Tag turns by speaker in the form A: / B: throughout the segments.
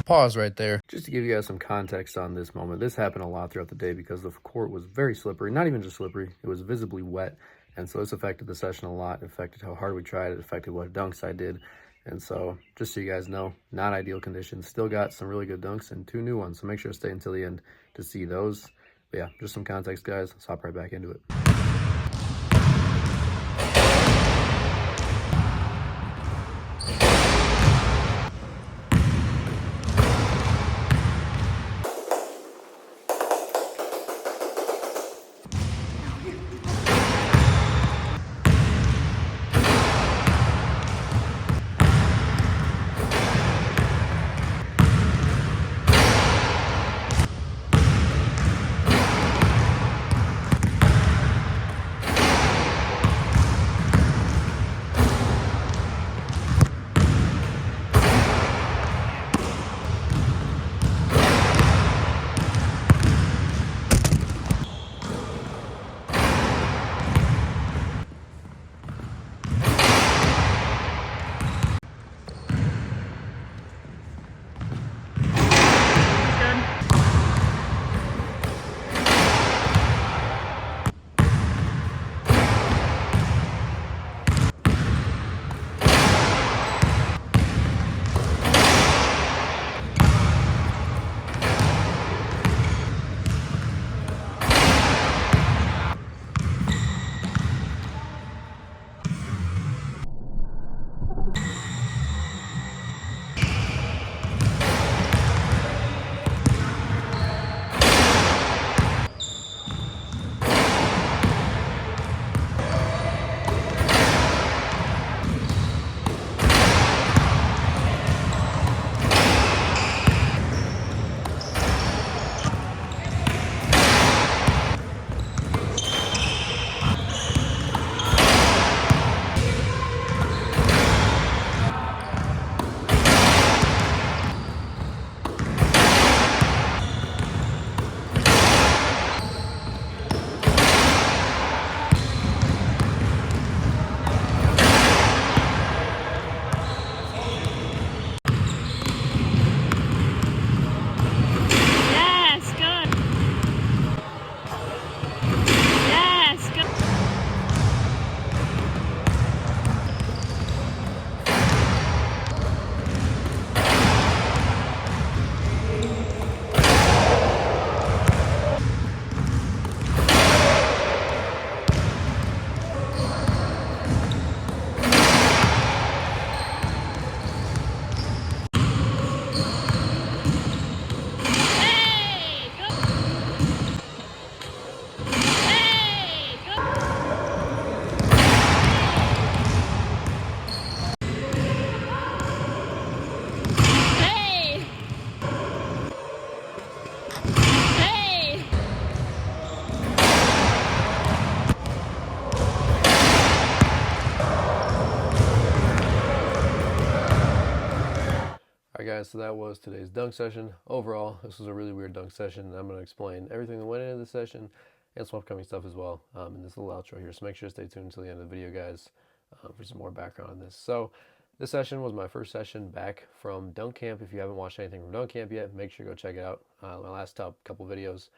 A: Pause right there.
B: Just to give you guys some context on this moment, this happened a lot throughout the day because the court was very slippery. Not even just slippery, it was visibly wet. And so this affected the session a lot. It affected how hard we tried. It affected what dunks I did. And so just so you guys know, not ideal conditions. Still got some really good dunks and 2 new ones. So make sure to stay until the end to see those. But yeah, just some context, guys. Let's hop right back into it. Alright guys, so that was today's dunk session. Overall, this was a really weird dunk session, and I'm going to explain everything that went into the session and some upcoming stuff as well in this little outro here. So make sure to stay tuned until the end of the video, guys, for some more background on this. So this session was my first session back from dunk camp. If you haven't watched anything from dunk camp yet, make sure to go check it out. My last couple videos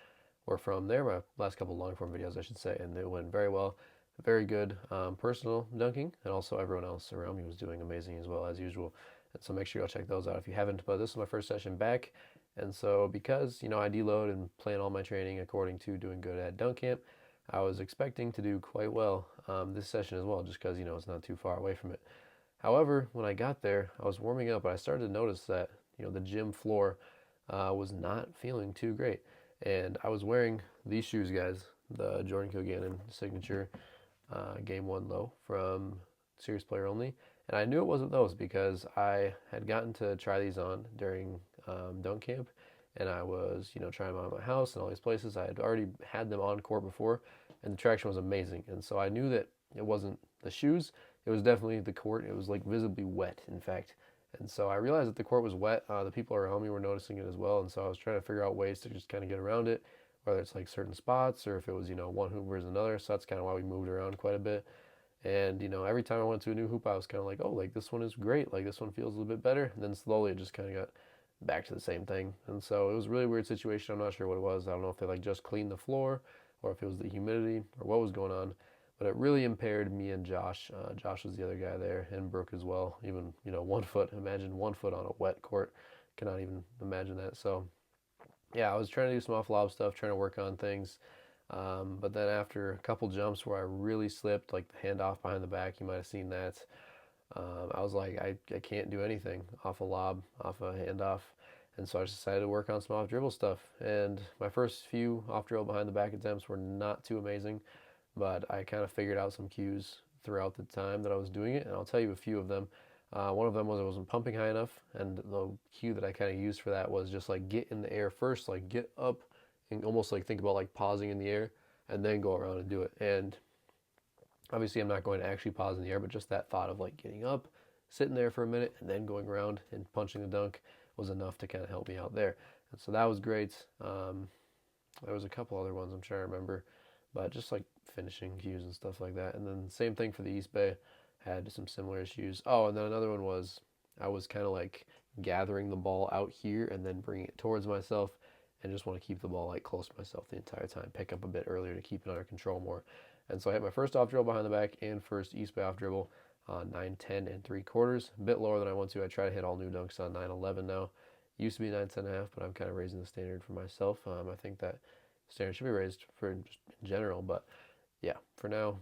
B: were from there, my last couple long form videos, I should say, and it went very well. Very good personal dunking, and also everyone else around me was doing amazing as well, as usual. And so make sure you go check those out if you haven't. But this is my first session back, and so because I deload and plan all my training according to doing good at dunk camp, I was expecting to do quite well this session as well, just because it's not too far away from it. However, when I got there, I was warming up, and I started to notice that the gym floor was not feeling too great, and I was wearing these shoes, guys, the Jordan Kilgannon signature Game 1 low from Serious Player Only. And I knew it wasn't those because I had gotten to try these on during dunk camp, and I was, trying them on at my house and all these places. I had already had them on court before, and the traction was amazing. And so I knew that it wasn't the shoes, it was definitely the court. It was like visibly wet, in fact. And so I realized that the court was wet. The people around me were noticing it as well, and so I was trying to figure out ways to just kind of get around it, whether it's like certain spots or if it was, one hoop versus another. So that's kind of why we moved around quite a bit. And, every time I went to a new hoop, I was kind of like, oh, like this one is great. Like this one feels a little bit better. And then slowly it just kind of got back to the same thing. And so it was a really weird situation. I'm not sure what it was. I don't know if they like just cleaned the floor or if it was the humidity or what was going on. But it really impaired me and Josh. Josh was the other guy there, and Brooke as well. Even 1 foot. Imagine 1 foot on a wet court. Cannot even imagine that. So yeah, I was trying to do some off lob stuff, trying to work on things. But then after a couple jumps where I really slipped, like the handoff behind the back, you might have seen that. I was like, I can't do anything off a lob, off a handoff. And so I just decided to work on some off dribble stuff. And my first few off dribble behind the back attempts were not too amazing, but I kind of figured out some cues throughout the time that I was doing it. And I'll tell you a few of them. One of them was I wasn't pumping high enough. And the cue that I kind of used for that was just like get in the air first, like get up and almost like think about like pausing in the air and then go around and do it. And obviously I'm not going to actually pause in the air, but just that thought of like getting up, sitting there for a minute, and then going around and punching the dunk was enough to kind of help me out there. And so that was great. There was a couple other ones I'm trying to remember, but just like finishing cues and stuff like that. And then same thing for the East Bay, had some similar issues. Oh, and then another one was I was kind of like gathering the ball out here and then bringing it towards myself, and just want to keep the ball like close to myself the entire time, pick up a bit earlier to keep it under control more. And so I hit my first off dribble behind the back and first East Bay off dribble on 9:10 3/4, a bit lower than I want to. I try to hit all new dunks on 9:11 now. Used to be 9:10.5, but I'm kind of raising the standard for myself. I think that standard should be raised for just in general, but yeah, for now,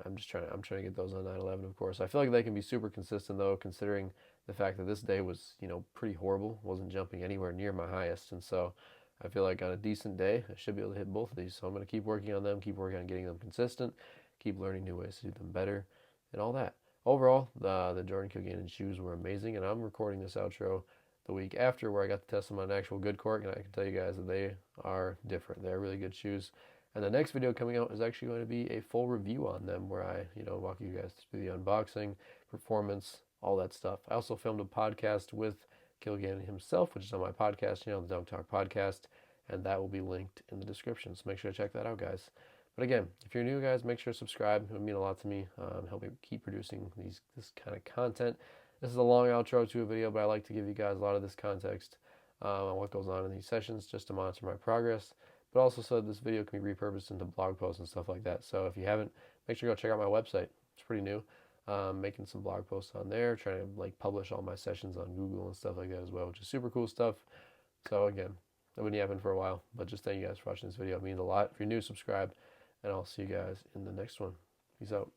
B: I'm trying to get those on 9:11. Of course, I feel like they can be super consistent though, considering the fact that this day was pretty horrible. Wasn't jumping anywhere near my highest, and so I feel like on a decent day, I should be able to hit both of these. So I'm going to keep working on them, keep working on getting them consistent, keep learning new ways to do them better, and all that. Overall, the Jordan Kilgannon shoes were amazing, and I'm recording this outro the week after where I got to test them on an actual good court, and I can tell you guys that they are different. They're really good shoes. And the next video coming out is actually going to be a full review on them where I, walk you guys through the unboxing, performance, all that stuff. I also filmed a podcast with Kilgannon himself, which is on my podcast, the Dunk Talk podcast, and that will be linked in the description. So make sure to check that out, guys. But again, if you're new, guys, make sure to subscribe. It would mean a lot to me. Help me keep producing this kind of content. This is a long outro to a video, but I like to give you guys a lot of this context on what goes on in these sessions just to monitor my progress, but also so that this video can be repurposed into blog posts and stuff like that. So if you haven't, make sure to go check out my website. It's pretty new. Making some blog posts on there, trying to like publish all my sessions on Google and stuff like that as well, which is super cool stuff. So again, I've been yapping for a while, but just thank you guys for watching this video. It means a lot. If you're new, subscribe, and I'll see you guys in the next one. Peace out.